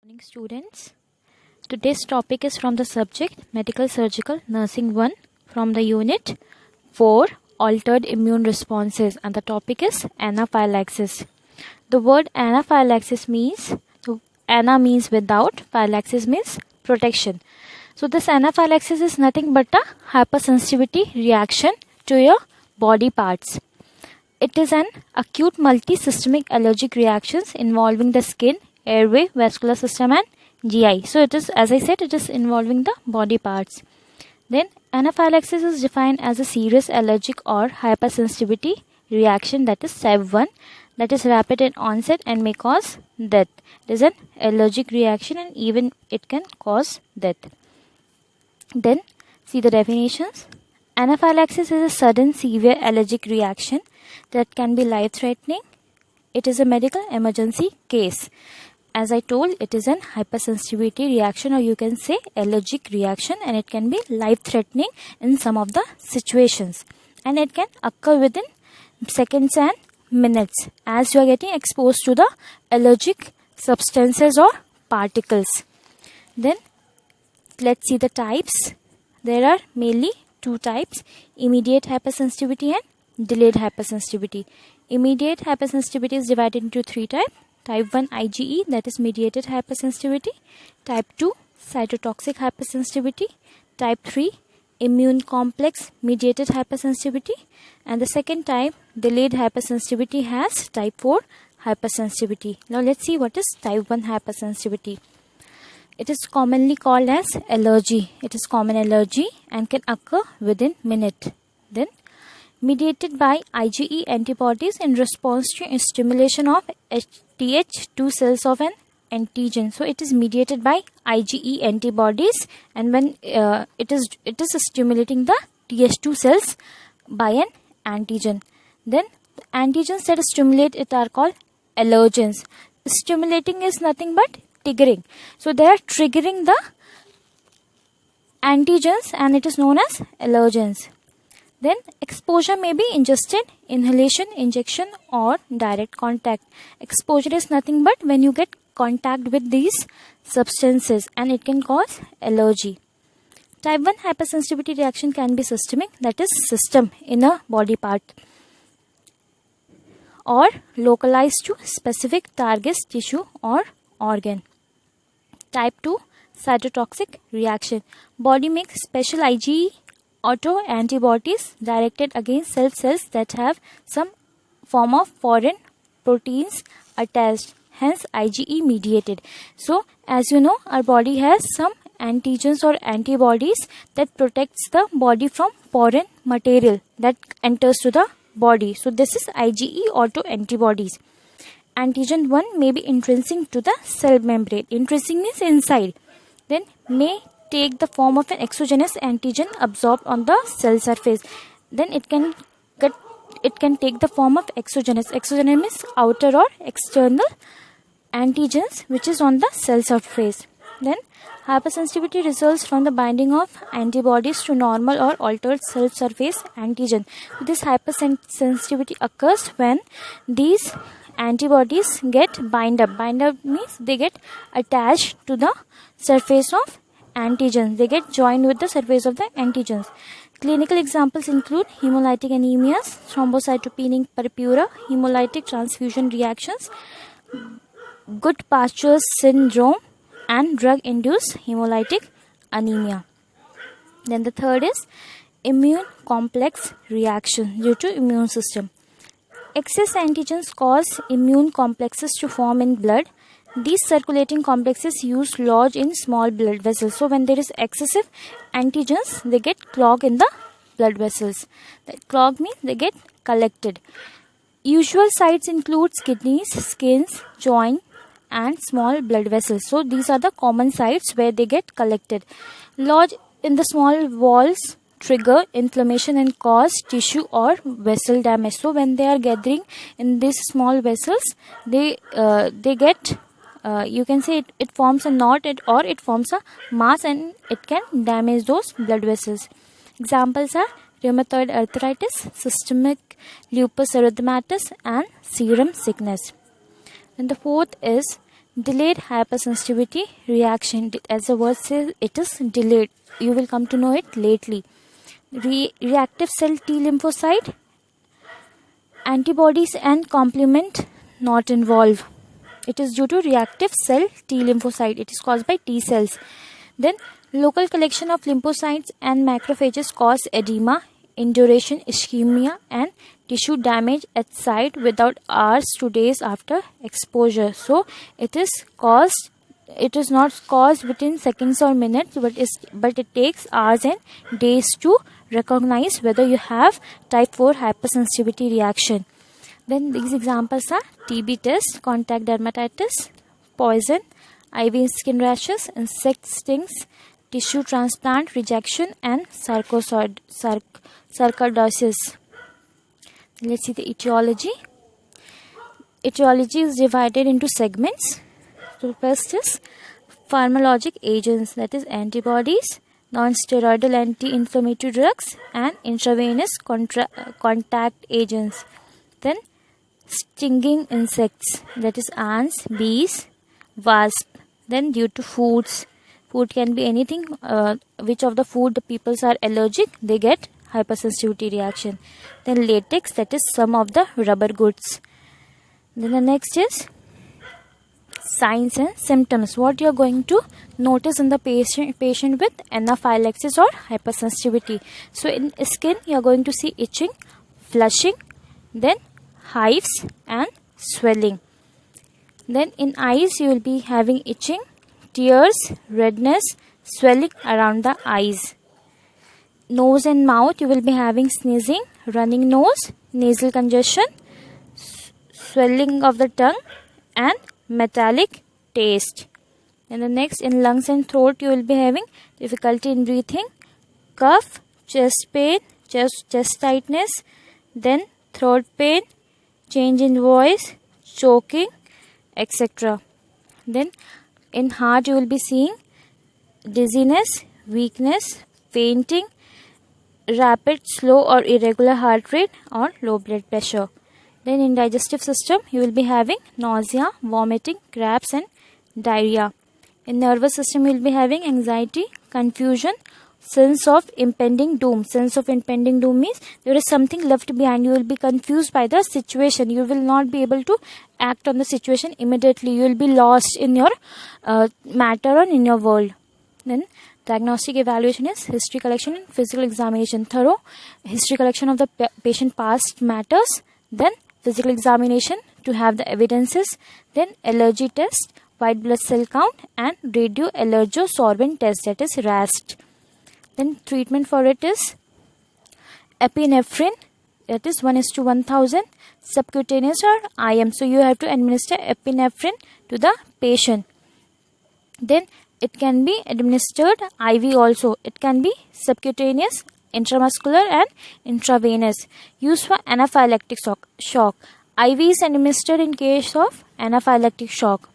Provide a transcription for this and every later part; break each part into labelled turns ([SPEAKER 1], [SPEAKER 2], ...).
[SPEAKER 1] Morning students. Today's topic is from the subject Medical Surgical Nursing 1 from the unit 4 Altered Immune Responses, and the topic is anaphylaxis. The word anaphylaxis means, ana means without, phylaxis means protection. So this anaphylaxis is nothing but a hypersensitivity reaction to your body parts. It is an acute multi-systemic allergic reactions involving the skin, airway, vascular system and GI. So it is, as I said, it is involving the body parts. Then anaphylaxis is defined as a serious allergic or hypersensitivity reaction that is type 1, that is rapid in onset and may cause death. It is an allergic reaction and even it can cause death. Then see the definitions. Anaphylaxis is a sudden severe allergic reaction that can be life-threatening. It is a medical emergency case. As I told, it is an hypersensitivity reaction, or you can say allergic reaction, and it can be life-threatening in some of the situations. And it can occur within seconds and minutes as you are getting exposed to the allergic substances or particles. Then let's see the types. There are mainly two types: immediate hypersensitivity and delayed hypersensitivity. Immediate hypersensitivity is divided into three types. Type 1 IgE, that is mediated hypersensitivity. Type 2 cytotoxic hypersensitivity. Type 3 immune complex mediated hypersensitivity. And the second type, delayed hypersensitivity, has type 4 hypersensitivity. Now let's see what is type 1 hypersensitivity. It is commonly called as allergy. It is common allergy and can occur within minute. Then mediated by IgE antibodies in response to stimulation of Th2 cells of an antigen. So it is mediated by IgE antibodies, and when it is stimulating the Th2 cells by an antigen. Then antigens that stimulate it are called allergens. Stimulating is nothing but triggering. So they are triggering the antigens and it is known as allergens. Then exposure may be ingested, inhalation, injection or direct contact. Exposure is nothing but when you get contact with these substances and it can cause allergy. Type 1 hypersensitivity reaction can be systemic, that is system in a body part, or localized to specific target tissue or organ. Type 2 cytotoxic reaction. Body makes special IgE autoantibodies directed against cells that have some form of foreign proteins attached, hence IgE mediated. So as you know, our body has some antigens or antibodies that protects the body from foreign material that enters to the body. So this is IgE autoantibodies. Antigen 1 may be intrinsic to the cell membrane. Intrinsic means inside. Then may take the form of an exogenous antigen absorbed on the cell surface. Then it can take the form of exogenous. Exogenous means outer or external antigens which is on the cell surface. Then hypersensitivity results from the binding of antibodies to normal or altered cell surface antigen. This hypersensitivity occurs when these antibodies get bind up. Bind up means they get attached to the surface of antigens. They get joined with the surface of the antigens. Clinical examples include hemolytic anemias, thrombocytopenic purpura, hemolytic transfusion reactions, Goodpasture's syndrome, and drug-induced hemolytic anemia. Then the third is immune complex reaction due to immune system. Excess antigens cause immune complexes to form in blood. These circulating complexes lodge in small blood vessels. So when there is excessive antigens, they get clogged in the blood vessels. That clog means they get collected. Usual sites include kidneys, skins, joint and small blood vessels. So these are the common sites where they get collected. Lodge in the small walls trigger inflammation and cause tissue or vessel damage. So when they are gathering in these small vessels, they get you can say it forms a knot or it forms a mass and it can damage those blood vessels. Examples are rheumatoid arthritis, systemic lupus erythematosus and serum sickness. And the fourth is Delayed hypersensitivity reaction. As the word says, it is delayed. You will come to know it lately. Reactive cell T lymphocyte. Antibodies and complement not involved. It is due to reactive cell T lymphocyte. It is caused by T cells. Then local collection of lymphocytes and macrophages cause edema, induration, ischemia, and tissue damage at site without hours to days after exposure. So it is not caused within seconds or minutes, but it takes hours and days to recognize whether you have type 4 hypersensitivity reaction. Then these examples are TB test, contact dermatitis, poison, IV skin rashes, insect stings, tissue transplant rejection, and sarcoidosis. Let's see the etiology. Etiology is divided into segments. So first is pharmacologic agents, that is antibodies, non-steroidal anti-inflammatory drugs, and intravenous contact agents. Then stinging insects, that is ants, bees, wasps. Then due to food can be anything, which of the food the peoples are allergic, they get hypersensitivity reaction. Then latex, that is some of the rubber goods. Then the next is signs and symptoms. What you are going to notice in the patient with anaphylaxis or hypersensitivity. So in skin you are going to see itching, flushing, then hives and swelling. Then in eyes you will be having itching, tears, redness, swelling around the eyes. Nose and mouth you will be having sneezing, running nose, nasal congestion, swelling of the tongue, and metallic taste. And the next, in lungs and throat you will be having difficulty in breathing, cough, chest pain, chest tightness, then throat pain, change in voice, choking, etc. Then in heart you will be seeing dizziness, weakness, fainting, rapid, slow or irregular heart rate, or low blood pressure. Then in digestive system you will be having nausea, vomiting, cramps and diarrhea. In nervous system you will be having anxiety, confusion, sense of impending doom. Sense of impending doom means there is something left behind. You will be confused by the situation. You will not be able to act on the situation immediately. You will be lost in your matter or in your world. Then diagnostic evaluation is history collection and physical examination. Thorough history collection of the patient past matters. Then physical examination to have the evidences. Then allergy test, white blood cell count, and radioallergosorbent test, that is RAST. Then treatment for it is epinephrine, that is 1:1000, subcutaneous or IM. So you have to administer epinephrine to the patient. Then it can be administered IV also. It can be subcutaneous, intramuscular and intravenous. Used for anaphylactic shock. IV is administered in case of anaphylactic shock.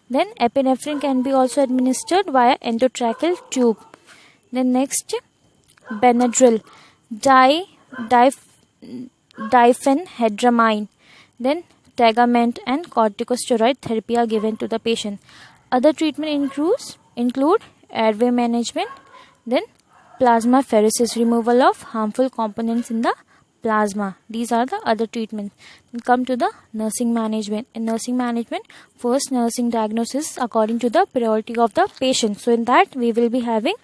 [SPEAKER 1] Then epinephrine can be also administered via endotracheal tube. Then next, Benadryl, diphenhydramine. Then Tagamet and corticosteroid therapy are given to the patient. Other treatment include airway management, then plasmapheresis, removal of harmful components in the plasma. These are the other treatments. Then come to the nursing management. In nursing management, first nursing diagnosis according to the priority of the patient. So in that we will be having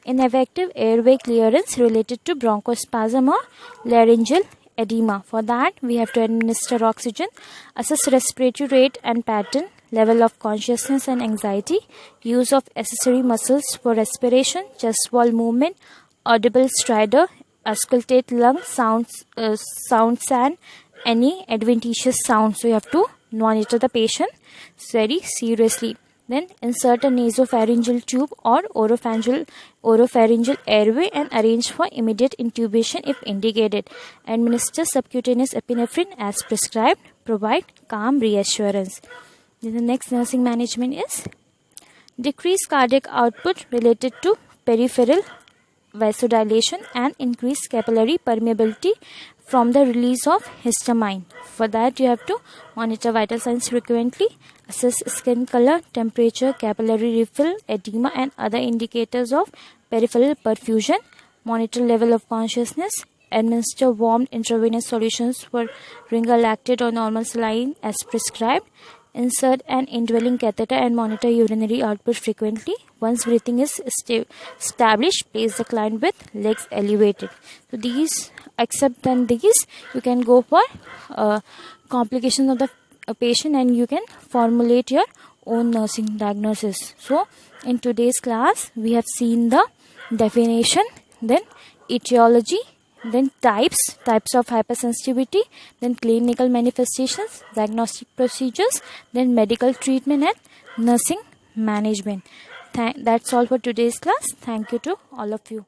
[SPEAKER 1] ineffective airway clearance related to bronchospasm or laryngeal edema. For that we have to administer oxygen, assess respiratory rate and pattern, level of consciousness and anxiety, use of accessory muscles for respiration, chest wall movement, audible stridor, auscultate lung sounds and any adventitious sound. So you have to monitor the patient very seriously. Then insert a nasopharyngeal tube or oropharyngeal airway and arrange for immediate intubation if indicated. Administer subcutaneous epinephrine as prescribed. Provide calm reassurance. Then the next nursing management is decreased cardiac output related to peripheral vasodilation and increased capillary permeability from the release of histamine. For that, you have to monitor vital signs frequently, assess skin color, temperature, capillary refill, edema, and other indicators of peripheral perfusion, monitor level of consciousness, administer warm intravenous solutions for ringer lactate or normal saline as prescribed, insert an indwelling catheter and monitor urinary output frequently. Once breathing is established, place the client with legs elevated. So these, except than these, you can go for complications of the patient and you can formulate your own nursing diagnosis. So in today's class, we have seen the definition, then etiology, then types of hypersensitivity, then clinical manifestations, diagnostic procedures, then medical treatment and nursing management. That's all for today's class. Thank you to all of you.